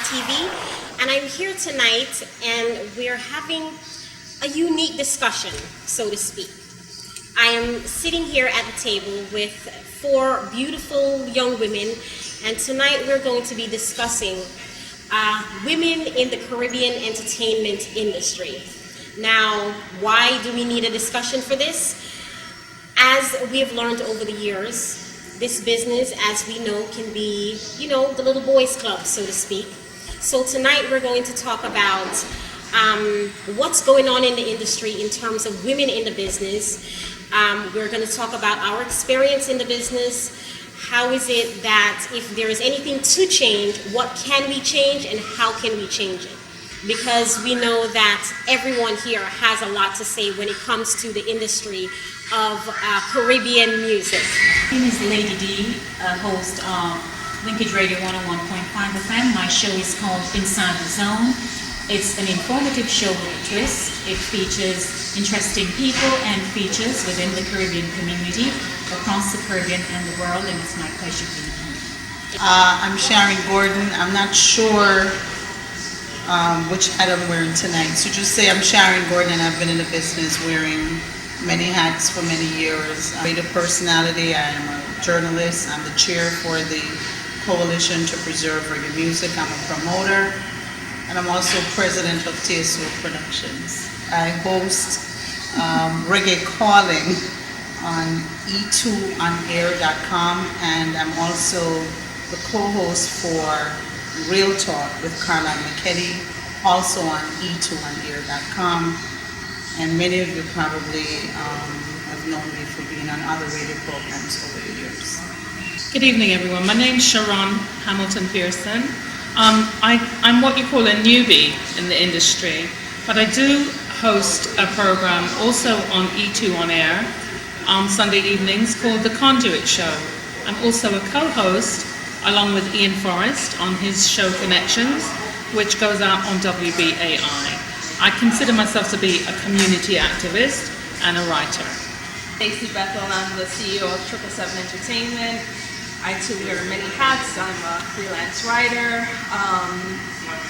TV, and I'm here tonight, and we're having a unique discussion, so to speak. I am sitting here at the table with 4 beautiful young women, and tonight we're going to be discussing women in the Caribbean entertainment industry. Now, why do we need a discussion for this? As we have learned over the years, this business, as we know, can be, the little boys club, so to speak. So tonight we're going to talk about what's going on in the industry in terms of women in the business. We're going to talk about our experience in the business. How is it that if there is anything to change, what can we change and how can we change it? Because we know that everyone here has a lot to say when it comes to the industry of Caribbean music. My name is Lady D, host of Linkage Radio 101.5 FM. My show is called Inside the Zone. It's an informative show with a twist. It features interesting people and features within the Caribbean community, across the Caribbean and the world, and it's my pleasure being here. I'm Sharon Gordon. I'm not sure which hat I'm wearing tonight, so just say I'm Sharon Gordon, and I've been in the business wearing many hats for many years. I'm a radio personality. I am a journalist. I'm the chair for the Coalition to Preserve Reggae Music. I'm a promoter, and I'm also president of TSO Productions. I host Reggae Calling on e2onair.com, and I'm also the co-host for Real Talk with Caroline McKetty, also on e2onair.com. And many of you probably have known me for being on other radio programs over the years. Good evening, everyone. My name's Sheron Hamilton-Pearson. I'm what you call a newbie in the industry, but I do host a program also on E2 On Air on Sunday evenings called The Conduit Show. I'm also a co-host along with Ian Forrest on his show Connections, which goes out on WBAI. I consider myself to be a community activist and a writer. Stacey Bethel, I'm the CEO of 777 Entertainment. I too wear many hats. I'm a freelance writer,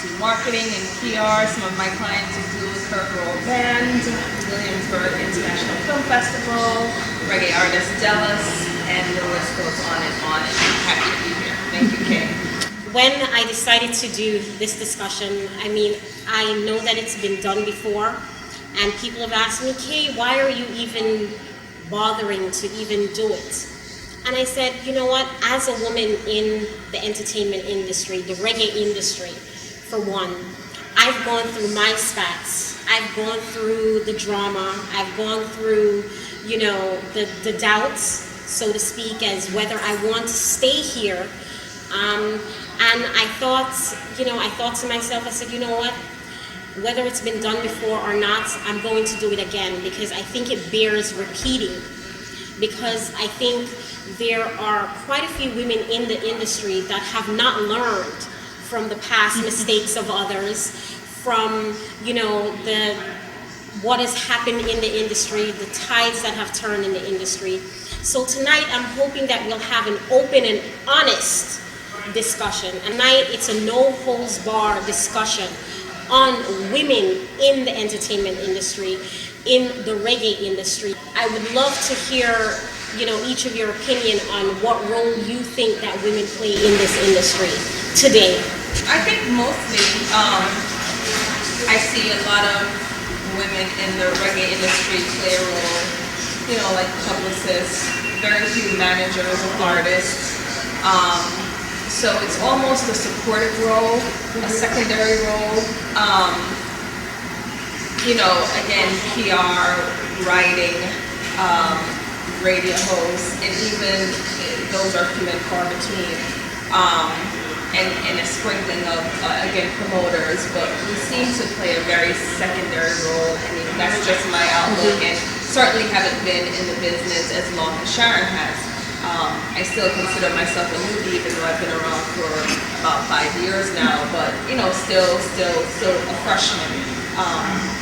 do marketing and PR. Some of my clients include Kirk Roll Band, Williamsburg International Film Festival, reggae artist Dallas, and the list goes on and on. And I'm happy to be here. Thank you, Kay. When I decided to do this discussion, I know that it's been done before, and people have asked me, Kay, why are you even bothering to even do it? And I said, you know what, as a woman in the entertainment industry, the reggae industry, for one, I've gone through my spats. I've gone through the drama. I've gone through, the doubts, so to speak, as whether I want to stay here. And I thought to myself, I said, you know what, whether it's been done before or not, I'm going to do it again because I think it bears repeating. Because I think there are quite a few women in the industry that have not learned from the past mistakes of others, from, what has happened in the industry, the tides that have turned in the industry. So tonight I'm hoping that we'll have an open and honest discussion. Tonight it's a no-holds-barred discussion on women in the entertainment industry, in the reggae industry. I would love to hear, each of your opinion on what role you think that women play in this industry today. I think mostly I see a lot of women in the reggae industry play a role, like publicists, very few managers of artists. So it's almost a supportive role, a secondary role. Again, PR, writing, radio hosts, and even those are few and far between. And a sprinkling of, again, promoters, but we seem to play a very secondary role. That's just my outlook, and certainly haven't been in the business as long as Sharon has. I still consider myself a newbie, even though I've been around for about 5 years now, but still a freshman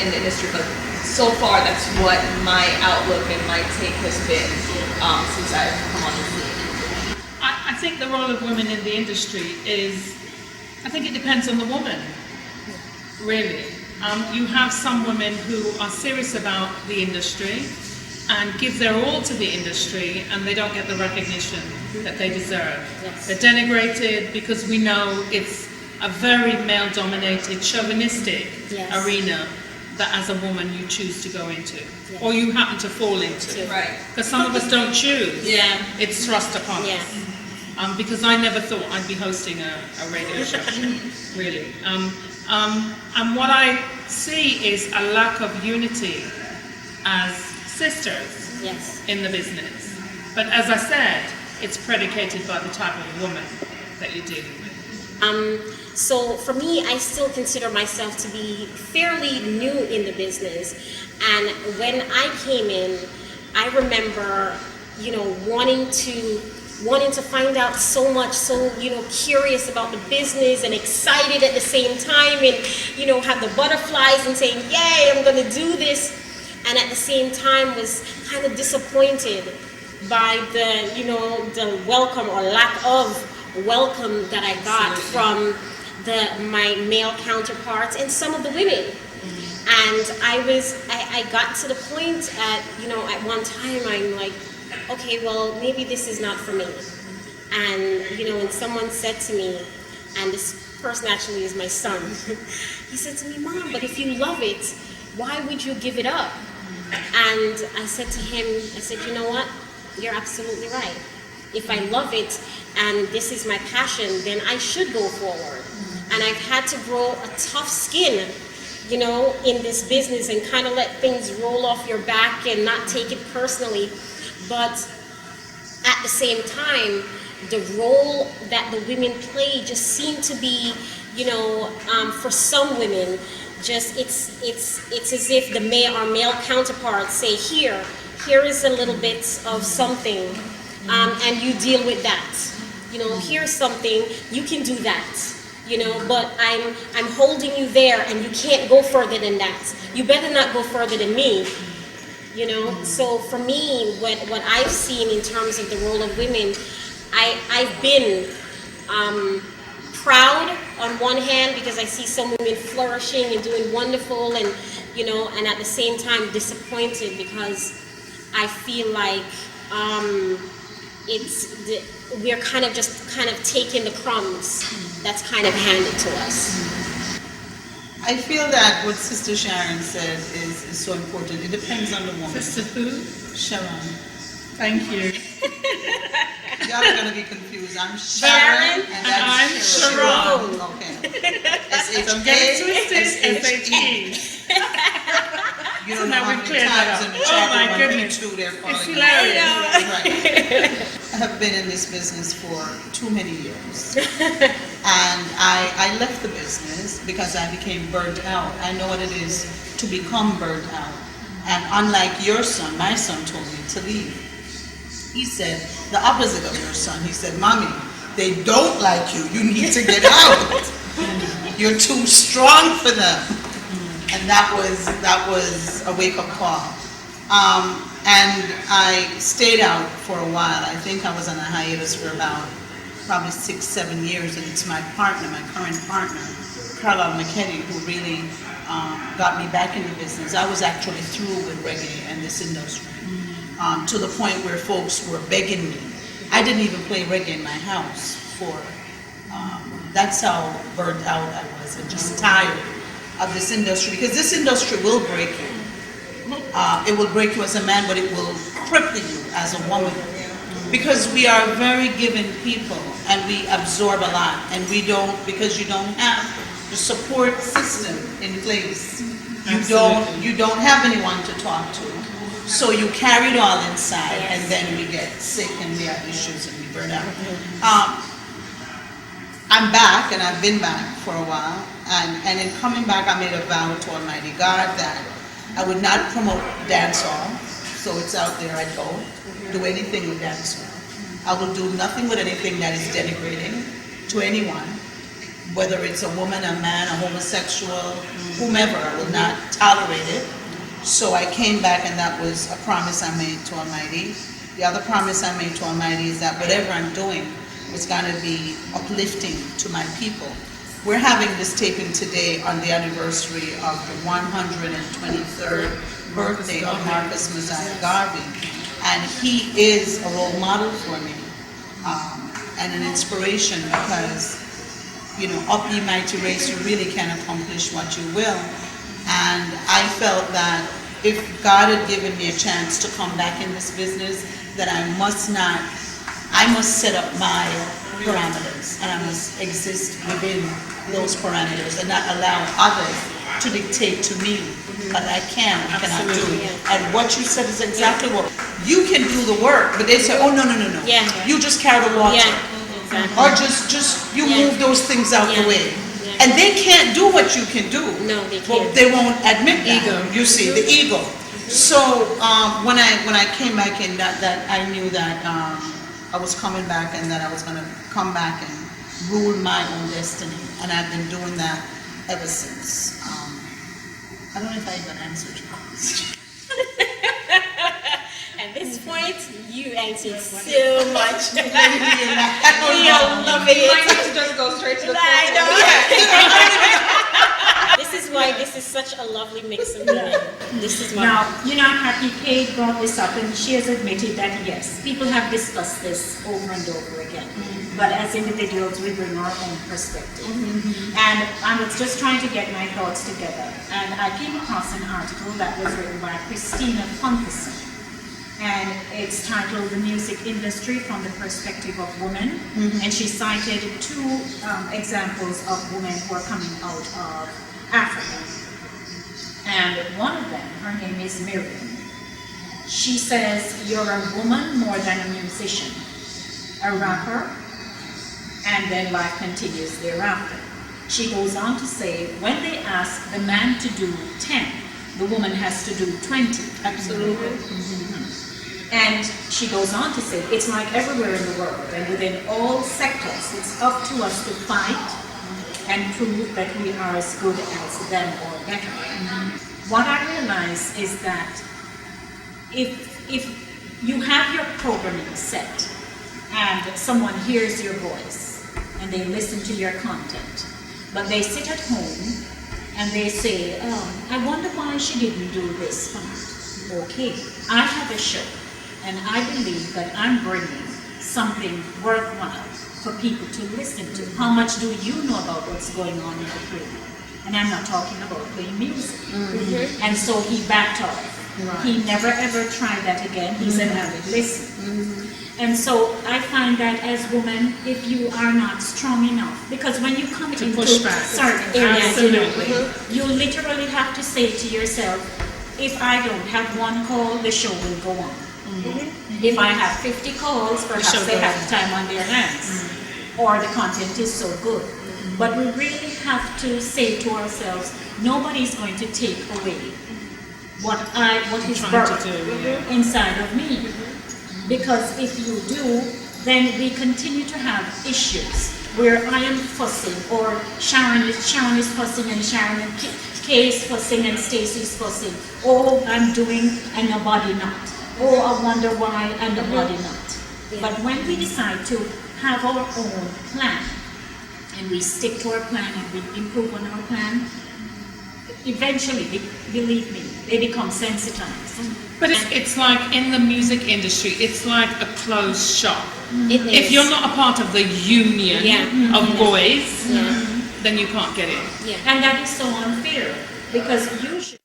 in the industry. But so far, that's what my outlook and my take has been since I've come on the scene. I think the role of women in the industry is I think it depends on the woman, really. You have some women who are serious about the industry and give their all to the industry, and they don't get the recognition that they deserve. Yes. They're denigrated because we know it's a very male-dominated, chauvinistic Yes. arena that as a woman you choose to go into, Yes. or you happen to fall into. Right. Because some of us don't choose. Yeah. It's thrust upon Yeah. us. Because I never thought I'd be hosting a radio show, really. And what I see is a lack of unity as sisters Yes. in the business. But as I said, it's predicated by the type of woman that you're dealing with. So for me, I still consider myself to be fairly new in the business. And when I came in, I remember, wanting to find out so much, so, curious about the business and excited at the same time, and, have the butterflies and saying, yay, I'm going to do this. And at the same time was kind of disappointed by the welcome or lack of welcome that I got from my male counterparts and some of the women. And I got to the point at one time I'm like, okay, well, maybe this is not for me. And, and someone said to me, and this person actually is my son, he said to me, Mom, but if you love it, why would you give it up? And I said to him, you know what? You're absolutely right. If I love it and this is my passion, then I should go forward. And I've had to grow a tough skin, in this business and kind of let things roll off your back and not take it personally. But at the same time, the role that the women play just seemed to be, for some women, just it's as if our male counterparts say, here is a little bit of something, and you deal with that. Here's something, you can do that. But I'm holding you there, and you can't go further than that. You better not go further than me. So for me, what I've seen in terms of the role of women, I've been proud on one hand because I see some women flourishing and doing wonderful, and and at the same time disappointed because I feel like we're kind of taking the crumbs that's kind of handed to us. I feel that what Sister Sharon said is so important. It depends on the woman. Sister who? Sharon. Thank you. Y'all are going to be confused. I'm Sharon, and I'm Sheron. Okay. Don't get it twisted. S-H-E. You don't So know now how we've many cleared that times up. in the Oh chat my room goodness. they're calling It's me. hilarious. Right. I have been in this business for too many years. And I left the business because I became burnt out. I know what it is to become burnt out. And unlike your son, my son told me to leave. He said the opposite of your son. He said, Mommy, they don't like you. You need to get out. You're too strong for them. And that was a wake-up call. And I stayed out for a while. I think I was on a hiatus for about probably 6-7 years, and it's my partner, my current partner, Carla McKinney, who really got me back in the business. I was actually through with reggae and this industry, to the point where folks were begging me. I didn't even play reggae in my house that's how burnt out I was and just tired of this industry, because this industry will break you. It will break you as a man, but it will cripple you as a woman. Because we are very giving people and we absorb a lot, and we don't, because you don't have the support system in place. You don't have anyone to talk to. So you carry it all inside, and then we get sick and we have issues and we burn out. I'm back, and I've been back for a while, and in coming back I made a vow to Almighty God that I would not promote dancehall, so it's out there. I don't do anything with dancehall. I will do nothing with anything that is denigrating to anyone, whether it's a woman, a man, a homosexual, whomever. I will not tolerate it. So I came back, and that was a promise I made to Almighty. The other promise I made to Almighty is that whatever I'm doing was going to be uplifting to my people. we're having this taping today on the anniversary of the 123rd birthday of Marcus Messiah Garvey. And he is a role model for me, and an inspiration because, you know, up ye mighty race, you really can accomplish what you will. And I felt that if God had given me a chance to come back in this business, that I must set up my parameters, and I must exist within those parameters and not allow others to dictate to me what I cannot do. And what you said is exactly what you can do the work, but they say, oh no. Yeah. You just carry the water. Exactly. Or just you move those things out the way. And they can't do what you can do. No, they Well, can't. they won't admit that. Ego. You see, the ego. So when I came back in, that I knew that I was coming back, and that I was going to come back and rule my own destiny. And I've been doing that ever since. I don't know if I even answered your question. At this point, you answered so much. We We are loving You might it. have to just go straight to the I point. know. This is why this is such a lovely mix of women. This is why. Now, you know, I'm happy Kay brought this up, and she has admitted that yes, people have discussed this over and over again. But as individuals, we bring our own perspective. And I was just trying to get my thoughts together, and I came across an article that was written by Christina Funkerson. And it's titled "The Music Industry from the Perspective of Women." And she cited two examples of women who are coming out of Africa. And one of them, her name is Miriam. She says, you're a woman more than a musician, a rapper, and then life continues thereafter. She goes on to say, when they ask the man to do 10, the woman has to do 20. Absolutely. And she goes on to say, it's like everywhere in the world and within all sectors, it's up to us to fight and prove that we are as good as them or better. What I realize is that if you have your programming set and someone hears your voice and they listen to your content, but they sit at home and they say, oh, I wonder why she didn't do this part. Okay, I have a show. And I believe that I'm bringing something worthwhile for people to listen to. How much do you know about what's going on in the crew? And I'm not talking about playing music. And so he backed off. He never ever tried that again. He said, I would listen. And so I find that as women, if you are not strong enough, because when you come into push back. certain areas, Absolutely. you literally have to say to yourself, if I don't have one call, the show will go on. If I have 50 calls, perhaps they have time on their hands, or the content is so good. But we really have to say to ourselves, nobody's going to take away what is birthed inside of me. Because if you do, then we continue to have issues where I am fussing, or Sharon is fussing, and Sharon and Kay is fussing, and Stacey's fussing. Oh, I'm doing, and nobody not. Oh, I wonder why, and nobody not. But when we decide to have our own plan, and we stick to our plan, and we improve on our plan, eventually, believe me, they become sensitized. But it's like in the music industry, it's like a closed shop. It If is. you're not a part of the union of boys, then you can't get in. And that is so unfair, because usually